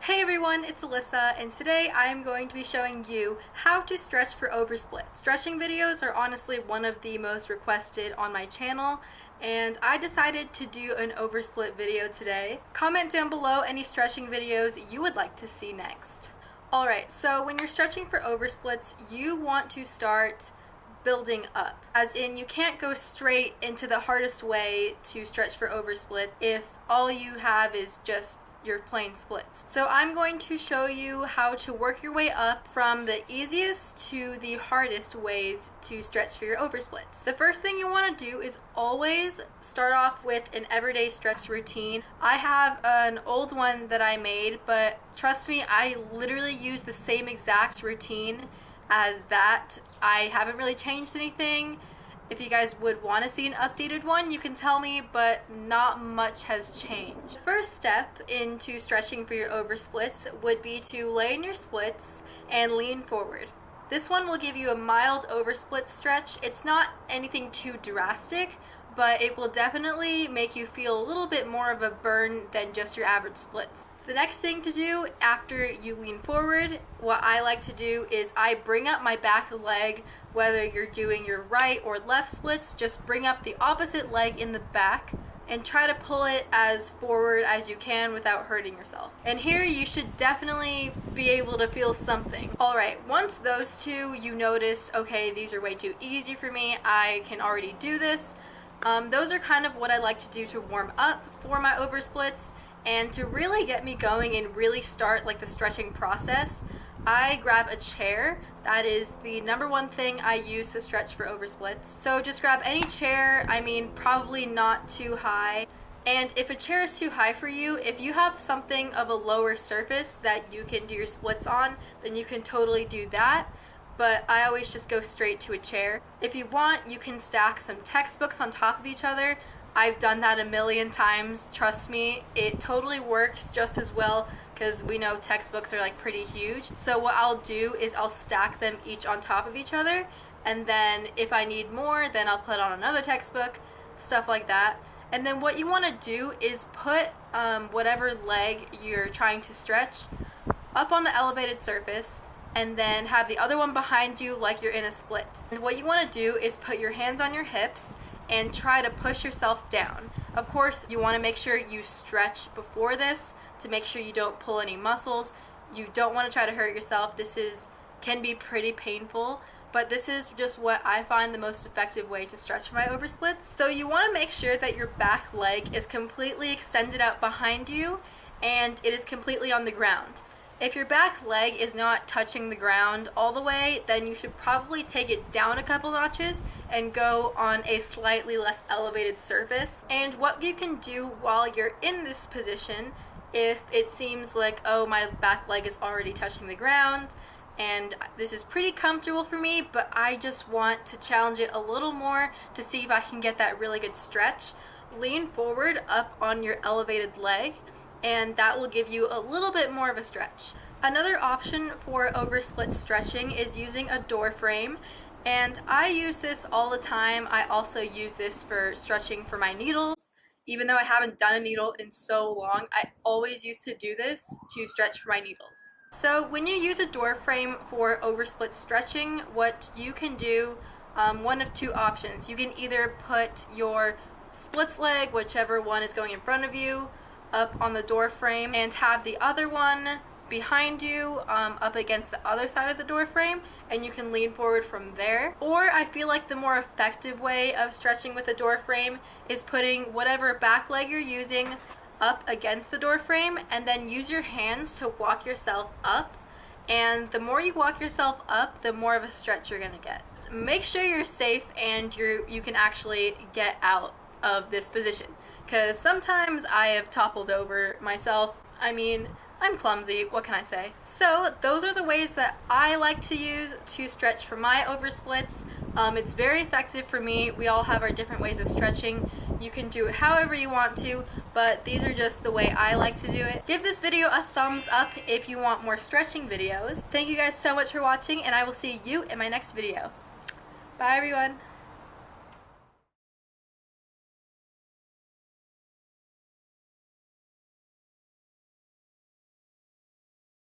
Hey everyone, it's Alyssa, and today I am going to be showing you how to stretch for oversplit. Stretching videos are honestly one of the most requested on my channel, and I decided to do an oversplit video today. Comment down below any stretching videos you would like to see next. Alright, so when you're stretching for oversplits, you want to start building up. As in, you can't go straight into the hardest way to stretch for oversplits if all you have is just your plain splits. So I'm going to show you how to work your way up from the easiest to the hardest ways to stretch for your oversplits. The first thing you want to do is always start off with an everyday stretch routine. I have an old one that I made, but trust me, I literally use the same exact routine as that. I haven't really changed anything. If you guys would want to see an updated one, you can tell me, but not much has changed. The first step into stretching for your oversplits would be to lay in your splits and lean forward. This one will give you a mild oversplit stretch. It's not anything too drastic, but it will definitely make you feel a little bit more of a burn than just your average splits. The next thing to do after you lean forward, what I like to do is I bring up my back leg. Whether you're doing your right or left splits, just bring up the opposite leg in the back and try to pull it as forward as you can without hurting yourself. And here you should definitely be able to feel something. Alright, once those two you notice, okay, these are way too easy for me, I can already do this. Those are kind of what I like to do to warm up for my oversplits. And to really get me going and really start like the stretching process, I grab a chair. That is the number one thing I use to stretch for oversplits. So just grab any chair, probably not too high. And if a chair is too high for you, if you have something of a lower surface that you can do your splits on, then you can totally do that. But I always just go straight to a chair. If you want, you can stack some textbooks on top of each other. I've done that a million times, trust me, it totally works just as well because we know textbooks are like pretty huge. So what I'll do is I'll stack them each on top of each other, and then if I need more, then I'll put on another textbook, stuff like that. And then what you want to do is put whatever leg you're trying to stretch up on the elevated surface, and then have the other one behind you like you're in a split. And what you want to do is put your hands on your hips and try to push yourself down. Of course, you want to make sure you stretch before this to make sure you don't pull any muscles. You don't want to try to hurt yourself. Can be pretty painful, but this is just what I find the most effective way to stretch for my oversplits. So you want to make sure that your back leg is completely extended out behind you and it is completely on the ground. If your back leg is not touching the ground all the way, then you should probably take it down a couple notches and go on a slightly less elevated surface. And what you can do while you're in this position, if it seems like, oh, my back leg is already touching the ground and this is pretty comfortable for me, but I just want to challenge it a little more to see if I can get that really good stretch, lean forward up on your elevated leg, and that will give you a little bit more of a stretch. Another option for oversplit stretching is using a door frame, and I use this all the time. I also use this for stretching for my needles. Even though I haven't done a needle in so long, I always used to do this to stretch for my needles. So when you use a door frame for oversplit stretching, what you can do, one of two options. You can either put your splits leg, whichever one is going in front of you, up on the door frame and have the other one behind you up against the other side of the door frame, and you can lean forward from there. Or I feel like the more effective way of stretching with a door frame is putting whatever back leg you're using up against the door frame and then use your hands to walk yourself up. And the more you walk yourself up, the more of a stretch you're gonna get. Make sure you're safe and you can actually get out of this position, because sometimes I have toppled over myself. I'm clumsy, what can I say? So those are the ways that I like to use to stretch for my oversplits. It's very effective for me. We all have our different ways of stretching. You can do it however you want to, but these are just the way I like to do it. Give this video a thumbs up if you want more stretching videos. Thank you guys so much for watching, and I will see you in my next video. Bye everyone.